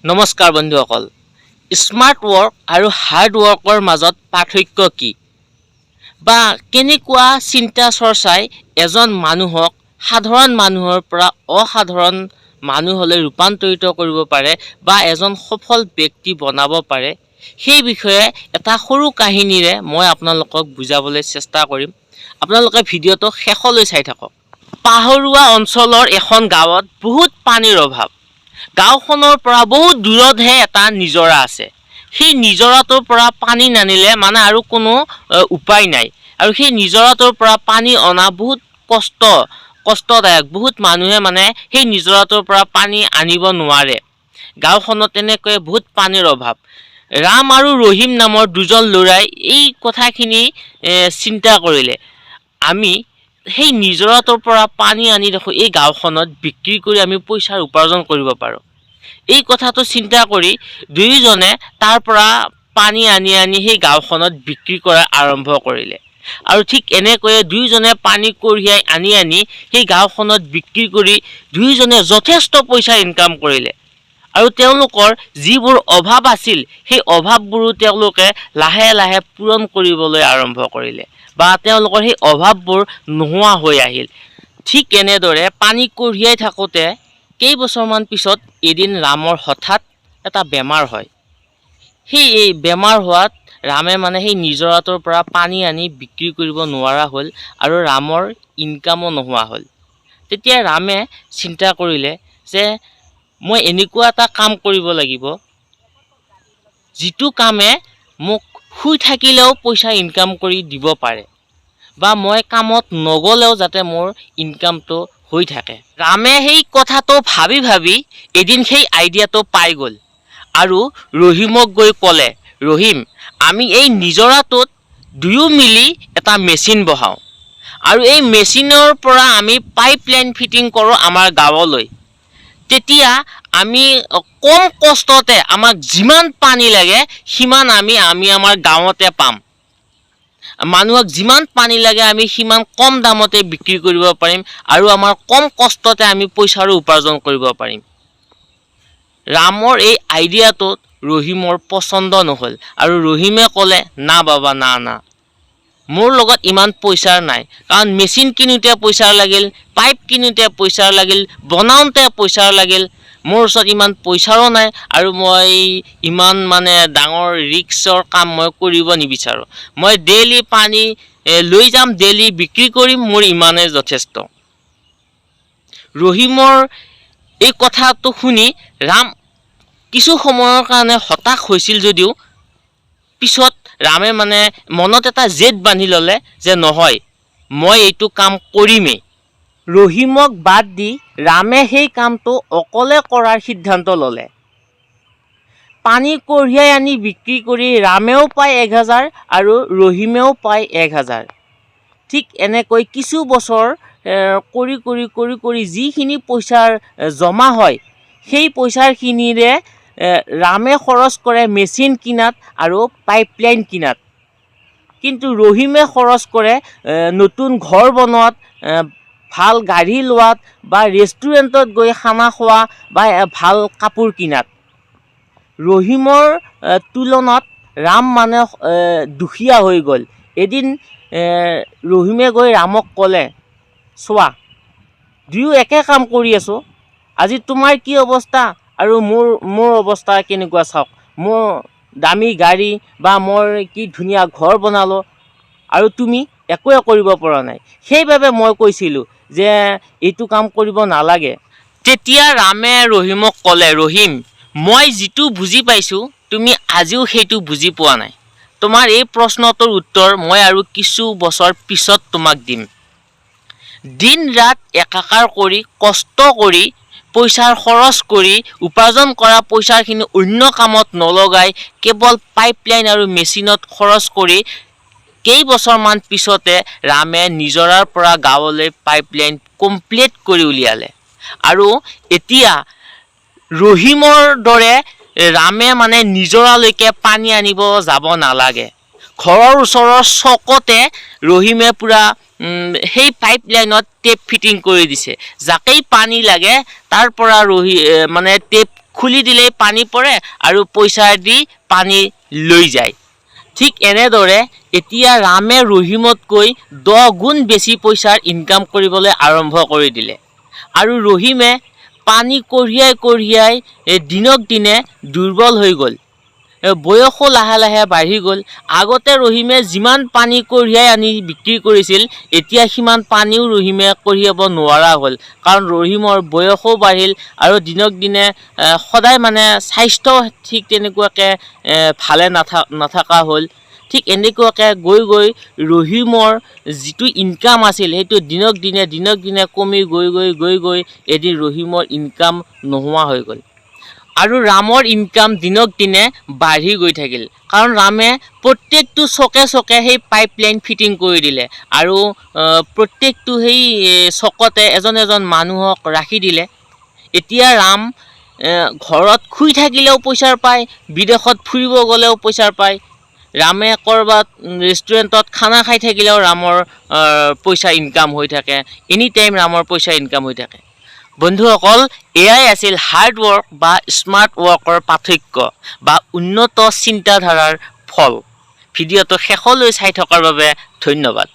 নমস্কাৰ বন্ধুসকল, smart work আৰু হাৰ্ড ৱৰ্কৰ মাজত পাৰ্থক্য কি বা কেনেকুৱা চিন্তা চৰ্চাই এজন মানুহক সাধাৰণ মানুহৰ পৰা অসাধাৰণ মানুহলৈ ৰূপান্তৰিত কৰিব পাৰে বা এজন সফল ব্যক্তি বনাব পাৰে, সেই বিষয়ে এটা সৰু কাহিনীৰে মই আপোনালোকক বুজাবলৈ চেষ্টা কৰিম। আপোনালোকে ভিডিঅ'টো শেষলৈ চাই থাকক। পাহাৰুৱা অঞ্চলৰ এখন গাঁৱত বহুত পানীৰ অভাৱ। গাঁওখনৰ পৰা বহুত দূৰতহে এটা নিজৰা আছে। সেই নিজৰাটোৰ পৰা পানী নানিলে মানে আৰু কোনো উপায় নাই, আৰু সেই নিজৰাটোৰ পৰা পানী অনা বহুত কষ্টদায়ক। বহুত মানুহে মানে সেই নিজৰাটোৰ পৰা পানী আনিব নোৱাৰে। গাঁওখনত তেনেকৈ বহুত পানীৰ অভাৱ। ৰাম আৰু ৰহিম নামৰ দুজন ল'ৰাই এই কথাখিনি চিন্তা কৰিলে, আমি সেই নিজৰাটোৰ পৰা পানী আনি দেখোঁ এই গাঁওখনত বিক্ৰী কৰি আমি পইচাৰ উপাৰ্জন কৰিব পাৰোঁ। এই কথাটো চিন্তা কৰি দুয়োজনে তাৰ পৰা পানী আনি সেই গাঁওখনত বিক্ৰী কৰা আৰম্ভ কৰিলে। আৰু ঠিক এনেকৈয়ে দুয়োজনে পানী কঢ়িয়াই আনি সেই গাঁওখনত বিক্ৰী কৰি দুয়োজনে যথেষ্ট পইচা ইনকাম কৰিলে। আৰু তেওঁলোকৰ যিবোৰ অভাৱ আছিল, সেই অভাৱবোৰো তেওঁলোকে লাহে লাহে পূৰণ কৰিবলৈ আৰম্ভ কৰিলে বা তেওঁলোকৰ সেই অভাৱবোৰ নোহোৱা হৈ আহিল। ঠিক এনেদৰে পানী কঢ়িয়াই থাকোঁতে কেইবছৰমান পিছত এদিন ৰামৰ হঠাৎ এটা বেমাৰ হয়। সেই বেমাৰ হোৱাত ৰামে মানে সেই নিজৰাটোৰ পৰা পানী আনি বিক্ৰী কৰিব নোৱাৰা হ'ল আৰু ৰামৰ ইনকামো নোহোৱা হ'ল। তেতিয়া ৰামে চিন্তা কৰিলে যে মই এনেকুৱা এটা কাম কৰিব লাগিব, যিটো কামে মোক শুই থাকিলেও পইচা ইনকাম কৰি দিব পাৰে বা মই কামত নগ'লেও যাতে মোৰ ইনকামটো হৈ থাকে। ৰামে সেই কথাটো ভাবি এদিন সেই আইডিয়াটো পাই গ'ল আৰু ৰহিমক গৈ ক'লে, ৰহিম, আমি এই নিজৰাটোত দুয়ো মিলি এটা মেচিন বহাওঁ আৰু এই মেচিনৰ পৰা আমি পাইপ লাইন ফিটিং কৰোঁ আমাৰ গাঁৱলৈ। তেতিয়া আমি কম কষ্টতে আমাক যিমান পানী লাগে সিমান আমি আমাৰ গাঁৱতে পাম। মানুহক যিমান পানী লাগে আমি সিমান কম দামতে বিক্ৰী কৰিব পাৰিম আৰু আমাৰ কম কষ্টতে আমি পইচাৰো উপাৰ্জন কৰিব পাৰিম। ৰামৰ এই আইডিয়াটোত ৰহিমৰ পচন্দ নহ'ল আৰু ৰহিমে ক'লে, না বাবা, না, মোৰ লগত ইমান পইচা নাই, কাৰণ মেচিন কিনোতে পইচা লাগিল, পাইপ কিনোতে পইচা লাগিল, বনাওঁতে পইচা লাগিল। মোৰ ওচৰত ইমান পইচাও নাই আৰু মই ইমান মানে ডাঙৰ ৰিস্কৰ কাম মই কৰিব নিবিচাৰোঁ। মই ডেইলি পানী লৈ যাম, ডেইলি বিক্ৰী কৰিম, মোৰ ইমানেই যথেষ্ট। ৰহিমৰ এই কথাটো শুনি ৰাম কিছু সময়ৰ কাৰণে হতাশ হৈছিল যদিও পিছত ৰামে মানে মনত এটা জেদ বান্ধি ল'লে যে নহয়, মই এইটো কাম কৰিমেই। ৰহিমক বাদ দি ৰামে সেই কামটো অকলে কৰাৰ সিদ্ধান্ত ল'লে। পানী কঢ়িয়াই আনি বিক্ৰী কৰি ৰামেও পায় 1000 আৰু ৰহিমেও পায় 1000। ঠিক এনেকৈ কিছু বছৰ কৰি যিখিনি পইচাৰ জমা হয়, সেই পইচাখিনিৰে ৰামে খৰচ কৰে মেচিন কিনাত আৰু পাইপ লাইন কিনাত, কিন্তু ৰহিমে খৰচ কৰে নতুন ঘৰ বনোৱাত, ভাল গাড়ী লোৱাত বা ৰেষ্টুৰেণ্টত গৈ খানা খোৱা বা ভাল কাপোৰ কিনাত। ৰহিমৰ তুলনাত ৰাম মানে দুখীয়া হৈ গ'ল। এদিন ৰহিমে গৈ ৰামক ক'লে, চোৱা, দুয়ো একে কাম কৰি আছোঁ, আজি তোমাৰ কি অৱস্থা আৰু মোৰ অৱস্থা কেনেকুৱা চাওক। মোৰ দামী গাড়ী বা মই কি ধুনীয়া ঘৰ বনালোঁ আৰু তুমি একোৱে কৰিব পৰা নাই। সেইবাবে মই কৈছিলোঁ যে এইটো কাম কৰিব নালাগে। তেতিয়া ৰামে ৰহিমক ক'লে, ৰহিম, মই যিটো বুজি পাইছোঁ তুমি আজিও সেইটো বুজি পোৱা নাই। তোমাৰ এই প্ৰশ্নটোৰ উত্তৰ মই আৰু কিছু বছৰ পিছত তোমাক দিম। দিন ৰাত একাকাৰ কৰি কষ্ট কৰি পইচাৰ খৰচ কৰি উপাৰ্জন কৰা পইচাখিনি অন্য কামত নলগাই কেৱল পাইপ লাইন আৰু মেচিনত খৰচ কৰি কেইবছৰমান পিছতে ৰামে নিজৰাৰ পৰা গাঁৱলৈ পাইপ লাইন কমপ্লিট কৰি উলিয়ালে। আৰু এতিয়া ৰহিমৰ দৰে ৰামে মানে নিজৰালৈকে পানী আনিব যাব নালাগে। ঘৰৰ ওচৰৰ চকতে ৰহিমে পূৰা সেই পাইপ লাইনত টেপ ফিটিং কৰি দিছে। যাকেই পানী লাগে তাৰ পৰা টেপ খুলি দিলেই পানী পৰে আৰু পইচা দি পানী লৈ যায়। ঠিক এনেদৰে এতিয়া ৰামে ৰহিমতকৈ 10 গুণ বেছি পইচাৰ ইনকাম কৰিবলৈ আৰম্ভ কৰি দিলে আৰু ৰহিমে পানী কঢ়িয়াই কঢ়িয়াই দিনক দিনে দুৰ্বল হৈ গ'ল। বয়সো লাহে লাহে বাঢ়ি গ'ল। আগতে ৰহিমে যিমান পানী কঢ়িয়াই আনি বিক্ৰী কৰিছিল, এতিয়া সিমান পানীও ৰহিমে কঢ়িয়াব নোৱাৰা হ'ল, কাৰণ ৰহিমৰ বয়সো বাঢ়িল আৰু দিনক দিনে সদায় মানে স্বাস্থ্য ঠিক তেনেকুৱাকৈ ভালে নাথাকা হ'ল। ঠিক এনেকুৱাকৈ গৈ গৈ ৰহিমৰ যিটো ইনকাম আছিল সেইটো দিনক দিনে কমি গৈ এদিন ৰহিমৰ ইনকাম নোহোৱা হৈ গ'ল আৰু ৰামৰ ইনকাম দিনক দিনে বাঢ়ি গৈ থাকিল, কাৰণ ৰামে প্ৰত্যেকটো চকে চকে সেই পাইপলাইন ফিটিং কৰি দিলে আৰু প্ৰত্যেকটো সেই চকতে এজন এজন মানুহক ৰাখি দিলে। এতিয়া ৰাম ঘৰত শুই থাকিলেও পইচা পায়, বিদেশত ফুৰিব গ'লেও পইচা পায়। ৰামে ক'ৰবাত ৰেষ্টুৰেণ্টত খানা খাই থাকিলেও ৰামৰ পইচা ইনকাম হৈ থাকে। এনি টাইম ৰামৰ পইচা ইনকাম হৈ থাকে। বন্ধুসকল, এয়াই আছিল হাৰ্ড ৱৰ্ক বা স্মাৰ্ট ৱৰ্কৰ পাৰ্থক্য বা উন্নত চিন্তাধাৰাৰ ফল। ভিডিঅ'টো শেষলৈ চাই থকাৰ বাবে ধন্যবাদ।